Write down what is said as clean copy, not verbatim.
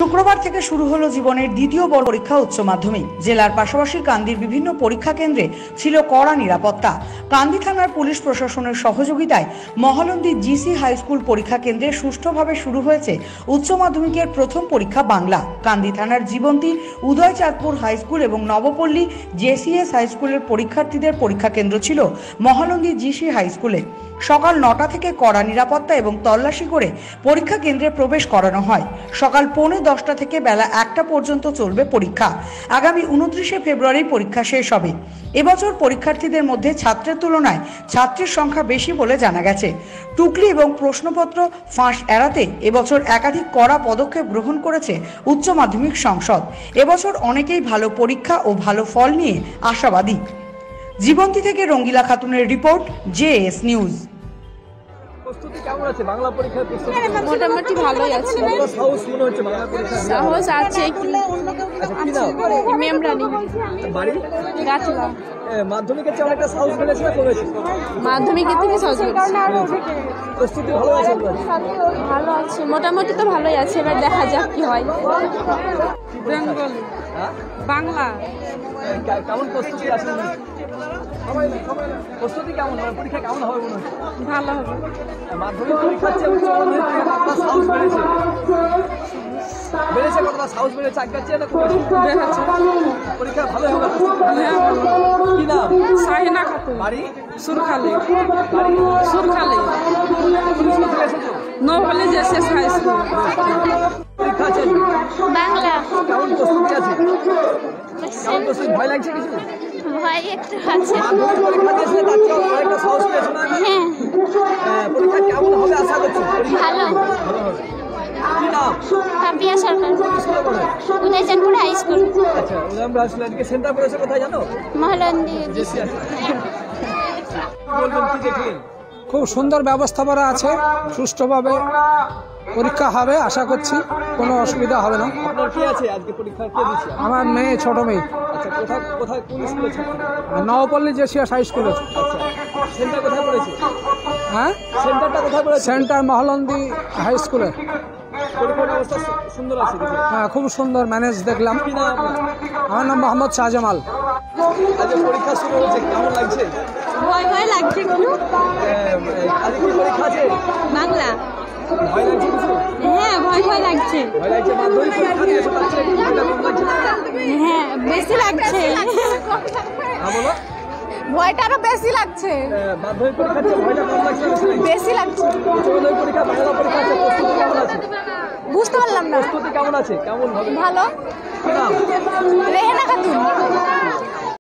শুক্রবার থেকে শুরু হলো জীবনের দ্বিতীয় বড় পরীক্ষা উচ্চ মাধ্যমিক। জেলার পাশাপাশি কান্দির বিভিন্ন পরীক্ষা কেন্দ্রে ছিল কড়া নিরাপত্তা। কান্দি থানার পুলিশ প্রশাসনের সহযোগিতায় মহলন্দি জিসি হাই স্কুল পরীক্ষা কেন্দ্রে সুষ্ঠুভাবে শুরু হয়েছে উচ্চ মাধ্যমিকের প্রথম পরীক্ষা বাংলা। কান্দি থানার জীবন্তী উদয়চাঁদপুর হাই স্কুল এবং নবপল্লী জেসিএস হাই স্কুলের পরীক্ষার্থীদের পরীক্ষা কেন্দ্র ছিল মহলন্দি জিসি হাই স্কুলে। সকাল 9টা থেকে কড়া নিরাপত্তা এবং তল্লাশি করে পরীক্ষা কেন্দ্রে প্রবেশ করানো হয়। সকাল 10:45 থেকে বেলা 1টা পর্যন্ত চলবে পরীক্ষা। আগামী 29শে ফেব্রুয়ারি পরীক্ষা শেষ হবে। এবছর পরীক্ষার্থীদের মধ্যে ছাত্রের তুলনায় ছাত্রীর সংখ্যা বেশি বলে জানা গেছে। টুকলি এবং প্রশ্নপত্র ফাঁস এড়াতে এবছর একাধিক কড়া পদক্ষেপ গ্রহণ করেছে উচ্চ মাধ্যমিক সংসদ। এবছর অনেকেই ভালো পরীক্ষা ও ভালো ফল নিয়ে আশাবাদী। জীবন্তী থেকে রঙ্গিলা খাতুনের রিপোর্ট, জেএস নিউজ। প্রস্তুতি কেমন আছে বাংলা পরীক্ষার প্রস্তুতি? মোটামুটি ভালোই আছে। সাহস মনে হচ্ছে বাংলা পরীক্ষা? সাহস আছে কি মেমরানি বাড়ি গাছলা। মাধ্যমিকের চেয়ে অনেকটা সাহস বেড়েছে না কমেছে? মাধ্যমিকের থেকে সাহস প্রস্তুতি ভালো আছে? ভালো আছে, মোটামুটি তো ভালোই আছে। এবার দেখা যাক কি হয়। বেঙ্গল বাংলা কেমন প্রস্তুতি আছে? প্রস্তুতি কেমন? পরীক্ষা কেমন হবে মনে হচ্ছে? ভালো হবে। মাধ্যমিক পরীক্ষার চেয়ে উচ্চ মাধ্যমিক পরীক্ষা আপনার সাহস বেড়েছে? বেড়েছে কতটা সাহস বেড়েছে? আগের চেয়ে না কমেছে? পরীক্ষা ভালো হবে? কি নাম? সাহিনা খাতুন। বাড়ি সুরখালি। বাড়ি সুরখালি নবপল্লী জেসিএস হাই স্কুল। পরীক্ষা আছে বাংলা। কেমন প্রস্তুতি আছে? কেমন প্রস্তুতি? ভয় লাগছে কিছু? ভয় একটু আছে। মাধ্যমিক পরীক্ষা দিয়েছিলে তার চেয়ে অনেকটা সাহস পেয়েছো না? হ্যাঁ, পরীক্ষা কেমন হবে আশা করছো? ভালো। ভালো হবে। কি নাম? পাপিয়া সরকার, স্কুলে পড়ো? উদয়চাঁদপুর হাই স্কুল, আচ্ছা, উদয়চাঁদপুর স্কুলে। আজকে সেন্টার পড়েছে কোথায় জানো? মহলন্দি। বলবেন কি দেখলেন? খুব সুন্দর ব্যবস্থাপনা আছে, সুষ্ঠুভাবে পরীক্ষা হবে আশা করছি, কোনো অসুবিধা হবে না। আপনার কি আছে আজকে পরীক্ষা কে দিচ্ছে? আমার মেয়ে, ছোট মেয়ে। আচ্ছা, কোথায় কোথায় কোন স্কুলে ছাত্র? নবপল্লী জেসিএস হাই স্কুলে। আচ্ছা, সেন্টার কোথায় পড়েছে? হ্যাঁ, সেন্টারটা কোথায় পড়েছে? সেন্টার মহলন্দি হাই স্কুলে। পরীক্ষার ব্যবস্থা সুন্দর আছে? হ্যাঁ, খুব সুন্দর ম্যানেজ দেখলাম। কি নাম আপনার? আমার নাম মোহাম্মদ শাহজামাল। আজকে পরীক্ষা শুরু হয়েছে, কেমন লাগছে? ভয় ভয় লাগছে একটু। আজকে কি পরীক্ষা আছে? বাংলা। ভয় লাগছে কিছু? হ্যাঁ, ভয় ভয় লাগছে। ভয় লাগছে? মাধ্যমিক পরীক্ষা দিয়েছো তার চেয়ে একটু ভয়টা কম লাগছে? হ্যাঁ, বেশি লাগছে। হ্যাঁ, বলো। ভয়টা আরো বেশি লাগছে। মাধ্যমিক পরীক্ষার চেয়ে ভয়টা কম লাগছে না বেশি লাগছে? বেশি লাগছে। উচ্চ মাধ্যমিক পরীক্ষা বাংলা পরীক্ষা আছে, প্রস্তুতি কেমন আছে? বুঝতে পারলাম না। প্রস্তুতি কেমন আছে? কেমন হবে? ভালো। কি নাম? রেহেনা খাতুন।